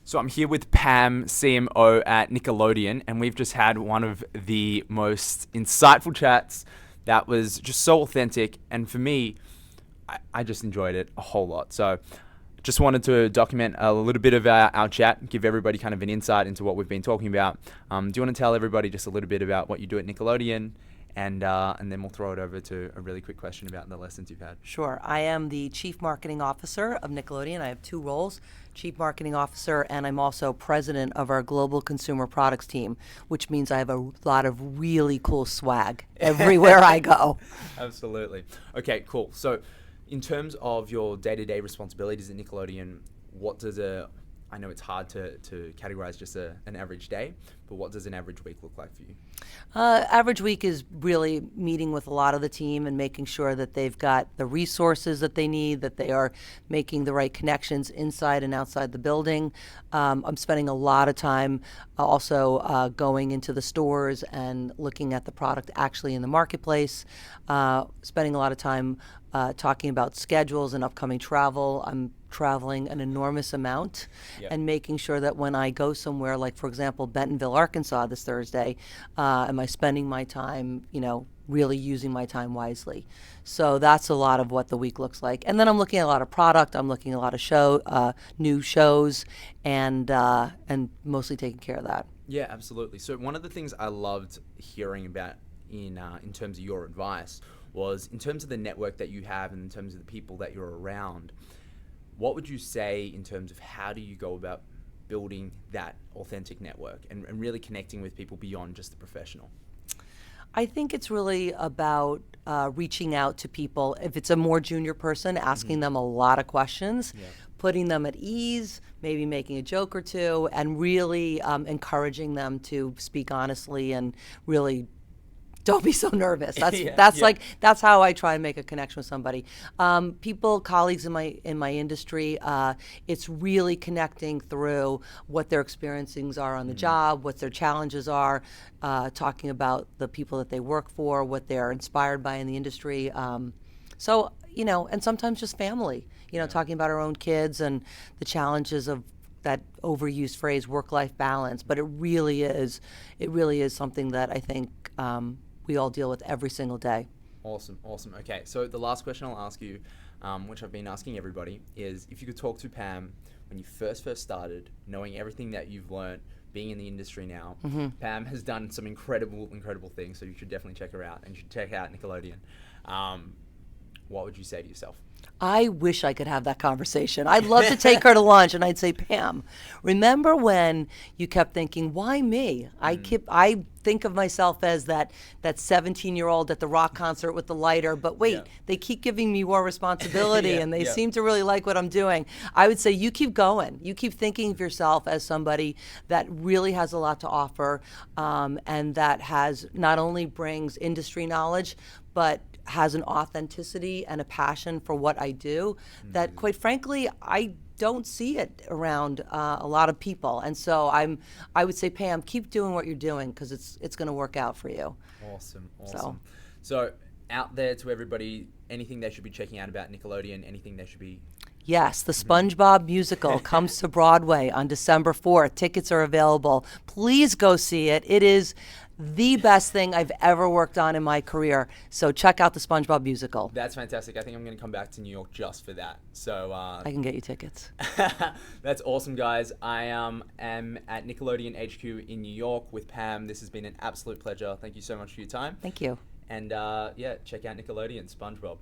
So I'm here with Pam, CMO at Nickelodeon, and we've just had one of the most insightful chats that was just so authentic. And for me, I just enjoyed it a whole lot. So just wanted to document a little bit of our chat, give everybody kind of an insight into what we've been talking about. Do you want to tell everybody just a little bit about what you do at Nickelodeon? And then we'll throw it over to a really quick question about the lessons you've had. Sure. I am the Chief Marketing Officer of Nickelodeon. I have two roles, Chief Marketing Officer, and I'm also President of our Global Consumer Products team, which means I have a lot of really cool swag everywhere I go. Absolutely. Okay, cool. So in terms of your day-to-day responsibilities at Nickelodeon, what does I know it's hard to categorize just an average day, but what does an average week look like for you? Average week is really meeting with a lot of the team and making sure that they've got the resources that they need, that they are making the right connections inside and outside the building. I'm spending a lot of time also going into the stores and looking at the product actually in the marketplace, spending a lot of time talking about schedules and upcoming travel. I'm traveling an enormous amount and making sure that when I go somewhere, like for example, Bentonville, Arkansas this Thursday, am I spending my time, really using my time wisely? So that's a lot of what the week looks like. And then I'm looking at a lot of product, I'm looking at a lot of new shows, and mostly taking care of that. Yeah, absolutely. So one of the things I loved hearing about in terms of your advice was in terms of the network that you have and in terms of the people that you're around. What would you say in terms of how do you go about building that authentic network and really connecting with people beyond just the professional? I think it's really about reaching out to people. If it's a more junior person, asking them a lot of questions, putting them at ease, maybe making a joke or two, and really encouraging them to speak honestly and really don't be so nervous. That's how I try and make a connection with somebody. Colleagues in my industry, it's really connecting through what their experiencing are on the job, what their challenges are, talking about the people that they work for, what they're inspired by in the industry. And sometimes just family. Talking about our own kids and the challenges of that overused phrase, work-life balance. But it really is something that I think we all deal with every single day. Awesome. Okay, so the last question I'll ask you, which I've been asking everybody, is if you could talk to Pam when you first started, knowing everything that you've learned, being in the industry now. Pam has done some incredible things, so you should definitely check her out, and you should check out Nickelodeon. What would you say to yourself? I wish I could have that conversation. I'd love to take her to lunch and I'd say, Pam, remember when you kept thinking, why me? I think of myself as that 17-year-old at the rock concert with the lighter, but wait, they keep giving me more responsibility and they seem to really like what I'm doing. I would say you keep going. You keep thinking of yourself as somebody that really has a lot to offer, and that has not only brings industry knowledge, but has an authenticity and a passion for what I do that, quite frankly, I don't see it around a lot of people. And so I would say, Pam, keep doing what you're doing because it's going to work out for you. Awesome. So out there to everybody, anything they should be checking out about Nickelodeon, anything they should be... Yes, the SpongeBob musical comes to Broadway on December 4th. Tickets are available. Please go see it. It is the best thing I've ever worked on in my career. So check out the SpongeBob musical. That's fantastic. I think I'm going to come back to New York just for that. So I can get you tickets. That's awesome, guys. I am at Nickelodeon HQ in New York with Pam. This has been an absolute pleasure. Thank you so much for your time. Thank you. And check out Nickelodeon, SpongeBob.